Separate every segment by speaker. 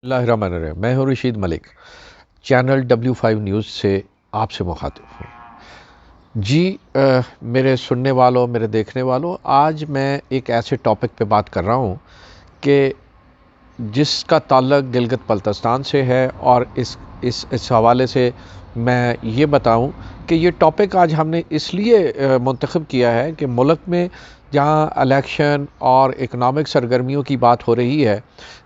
Speaker 1: اللہ الرحمن الرحیم، میں ہوں رشید ملک، چینل W5 نیوز سے آپ سے مخاطب ہوں جی۔ میرے سننے والوں، میرے دیکھنے والوں، آج میں ایک ایسے ٹاپک پہ بات کر رہا ہوں کہ جس کا تعلق گلگت بلتستان سے ہے، اور اس حوالے سے میں یہ بتاؤں کہ یہ ٹاپک آج ہم نے اس لیے منتخب کیا ہے کہ ملک میں جہاں الیکشن اور اکنامک سرگرمیوں کی بات ہو رہی ہے،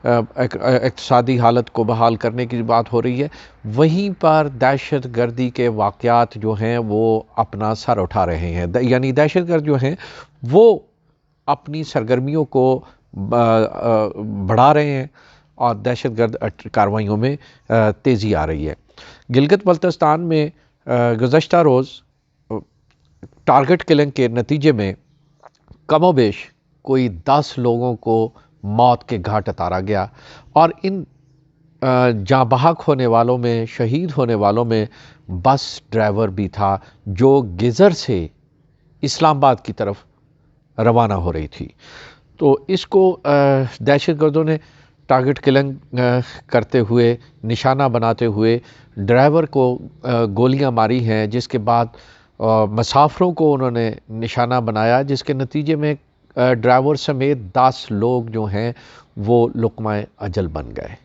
Speaker 1: اقتصادی حالت کو بحال کرنے کی بات ہو رہی ہے، وہیں پر دہشت گردی کے واقعات جو ہیں وہ اپنا سر اٹھا رہے ہیں۔ یعنی دہشت گرد جو ہیں وہ اپنی سرگرمیوں کو بڑھا رہے ہیں اور دہشت گرد کارروائیوں میں تیزی آ رہی ہے۔ گلگت بلتستان میں گزشتہ روز ٹارگٹ کلنگ کے نتیجے میں کم و بیش کوئی 10 لوگوں کو موت کے گھاٹ اتارا گیا، اور ان جاں بحق ہونے والوں میں، شہید ہونے والوں میں بس ڈرائیور بھی تھا جو گزر سے اسلام آباد کی طرف روانہ ہو رہی تھی۔ تو اس کو دہشت گردوں نے ٹارگٹ کلنگ کرتے ہوئے، نشانہ بناتے ہوئے ڈرائیور کو گولیاں ماری ہیں، جس کے بعد مسافروں کو انہوں نے نشانہ بنایا، جس کے نتیجے میں ڈرائیور سمیت 10 لوگ جو ہیں وہ لقمہ اجل بن گئے۔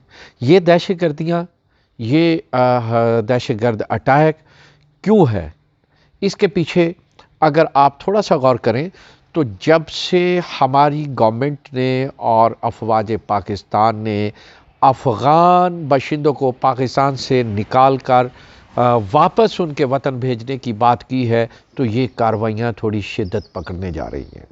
Speaker 1: یہ دہشت گردیاں، یہ دہشت گرد اٹیک کیوں ہے؟ اس کے پیچھے اگر آپ تھوڑا سا غور کریں تو جب سے ہماری گورنمنٹ نے اور افواج پاکستان نے افغان باشندوں کو پاکستان سے نکال کر واپس ان کے وطن بھیجنے کی بات کی ہے، تو یہ کارروائیاں تھوڑی شدت پکڑنے جا رہی ہیں۔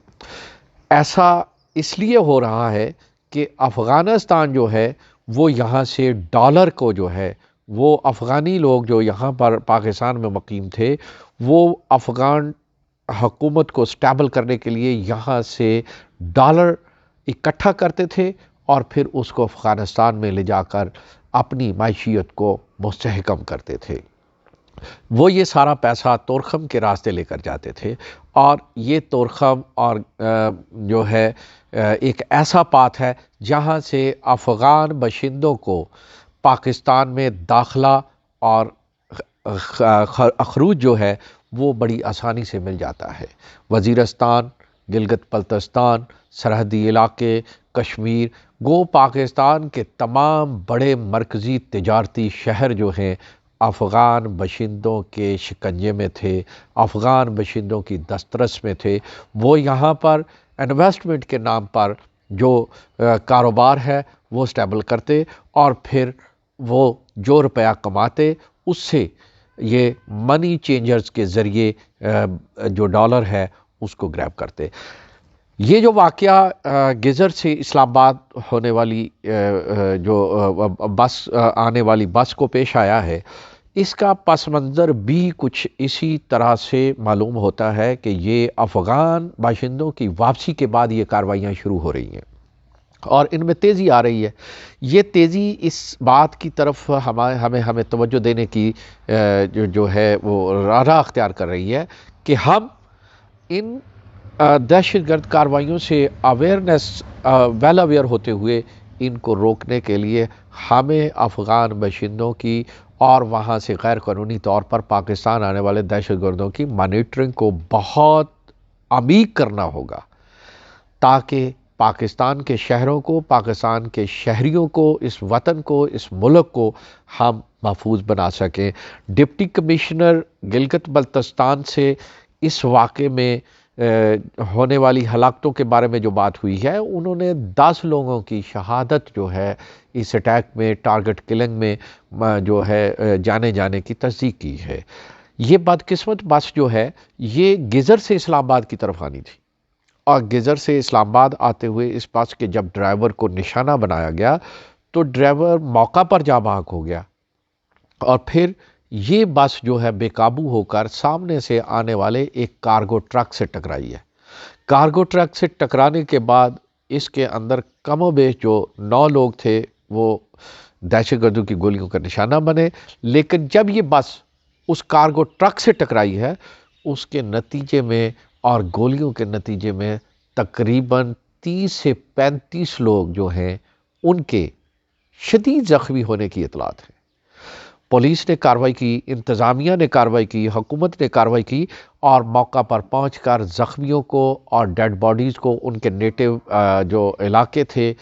Speaker 1: ایسا اس لیے ہو رہا ہے کہ افغانستان جو ہے وہ یہاں سے ڈالر کو جو ہے، وہ افغانی لوگ جو یہاں پر پاکستان میں مقیم تھے، وہ افغان حکومت کو سٹیبل کرنے کے لیے یہاں سے ڈالر اکٹھا کرتے تھے اور پھر اس کو افغانستان میں لے جا کر اپنی معیشیت کو مستحکم کرتے تھے۔ وہ یہ سارا پیسہ تورخم کے راستے لے کر جاتے تھے، اور یہ تورخم اور جو ہے ایک ایسا پاتھ ہے جہاں سے افغان باشندوں کو پاکستان میں داخلہ اور اخروج جو ہے وہ بڑی آسانی سے مل جاتا ہے۔ وزیرستان، گلگت بلتستان، سرحدی علاقے، کشمیر، گو پاکستان کے تمام بڑے مرکزی تجارتی شہر جو ہیں افغان باشندوں کے شکنجے میں تھے، افغان باشندوں کی دسترس میں تھے۔ وہ یہاں پر انویسٹمنٹ کے نام پر جو کاروبار ہے وہ سٹیبل کرتے، اور پھر وہ جو روپیہ کماتے اس سے یہ منی چینجرز کے ذریعے جو ڈالر ہے اس کو گریب کرتے۔ یہ جو واقعہ گزر سے اسلام آباد ہونے والی جو بس آنے والی بس کو پیش آیا ہے، اس کا پس منظر بھی کچھ اسی طرح سے معلوم ہوتا ہے کہ یہ افغان باشندوں کی واپسی کے بعد یہ کارروائیاں شروع ہو رہی ہیں اور ان میں تیزی آ رہی ہے۔ یہ تیزی اس بات کی طرف ہمیں توجہ دینے کی جو ہے وہ راہ اختیار کر رہی ہے کہ ہم ان دہشت گرد کارروائیوں سے ویل اویئر ہوتے ہوئے ان کو روکنے کے لیے ہمیں افغان باشندوں کی اور وہاں سے غیر قانونی طور پر پاکستان آنے والے دہشت گردوں کی مانیٹرنگ کو بہت عمیق کرنا ہوگا، تاکہ پاکستان کے شہروں کو، پاکستان کے شہریوں کو، اس وطن کو، اس ملک کو ہم محفوظ بنا سکیں۔ ڈپٹی کمشنر گلگت بلتستان سے اس واقعے میں ہونے والی ہلاکتوں کے بارے میں جو بات ہوئی ہے، انہوں نے 10 لوگوں کی شہادت جو ہے اس اٹیک میں، ٹارگٹ کلنگ میں جو ہے جانے کی تصدیق کی ہے۔ یہ بدقسمت بس جو ہے یہ گزر سے اسلام آباد کی طرف آنی تھی، اور گزر سے اسلام آباد آتے ہوئے اس بس کے جب ڈرائیور کو نشانہ بنایا گیا تو ڈرائیور موقع پر جاں بحق ہو گیا، اور پھر یہ بس جو ہے بے قابو ہو کر سامنے سے آنے والے ایک کارگو ٹرک سے ٹکرائی ہے۔ کارگو ٹرک سے ٹکرانے کے بعد اس کے اندر کم و بیش جو 9 لوگ تھے وہ دہشت گردوں کی گولیوں کا نشانہ بنے، لیکن جب یہ بس اس کارگو ٹرک سے ٹکرائی ہے اس کے نتیجے میں اور گولیوں کے نتیجے میں تقریباً 30 سے 35 لوگ جو ہیں ان کے شدید زخمی ہونے کی اطلاعات ہیں۔ پولیس نے کارروائی کی، انتظامیہ نے کارروائی کی، حکومت نے کارروائی کی اور موقع پر پہنچ کر زخمیوں کو اور ڈیڈ باڈیز کو ان کے نیٹو جو علاقے تھے،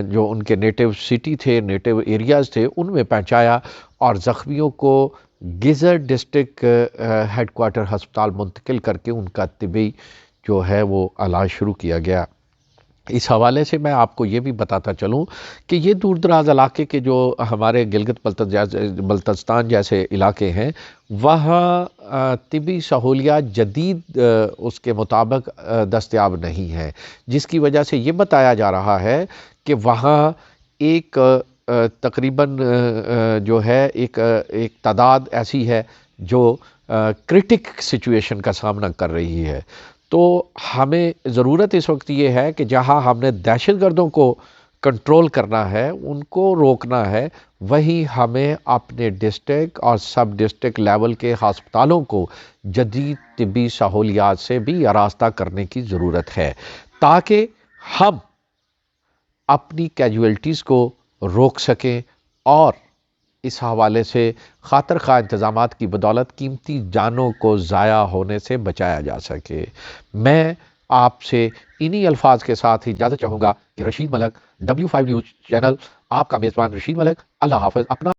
Speaker 1: جو ان کے نیٹو سٹی تھے، نیٹو ایریاز تھے، ان میں پہنچایا اور زخمیوں کو گیزر ڈسٹرکٹ ہیڈ کوارٹر ہسپتال منتقل کر کے ان کا طبی جو ہے وہ علاج شروع کیا گیا۔ اس حوالے سے میں آپ کو یہ بھی بتاتا چلوں کہ یہ دور دراز علاقے کے جو ہمارے گلگت بلتستان جیسے علاقے ہیں، وہاں طبی سہولیات جدید اس کے مطابق دستیاب نہیں ہیں، جس کی وجہ سے یہ بتایا جا رہا ہے کہ وہاں ایک تقریباً جو ہے ایک تعداد ایسی ہے جو کرٹک سچویشن کا سامنا کر رہی ہے۔ تو ہمیں ضرورت اس وقت یہ ہے کہ جہاں ہم نے دہشت گردوں کو کنٹرول کرنا ہے، ان کو روکنا ہے، وہیں ہمیں اپنے ڈسٹرکٹ اور سب ڈسٹرکٹ لیول کے ہسپتالوں کو جدید طبی سہولیات سے بھی آراستہ کرنے کی ضرورت ہے، تاکہ ہم اپنی کیجویلٹیز کو روک سکیں اور اس حوالے سے خاطر خواہ انتظامات کی بدولت قیمتی جانوں کو ضائع ہونے سے بچایا جا سکے۔ میں آپ سے انہی الفاظ کے ساتھ اجازت چاہوں گا کہ رشید ملک، W5 نیوز چینل، آپ کا میزبان رشید ملک، اللہ حافظ۔ اپنا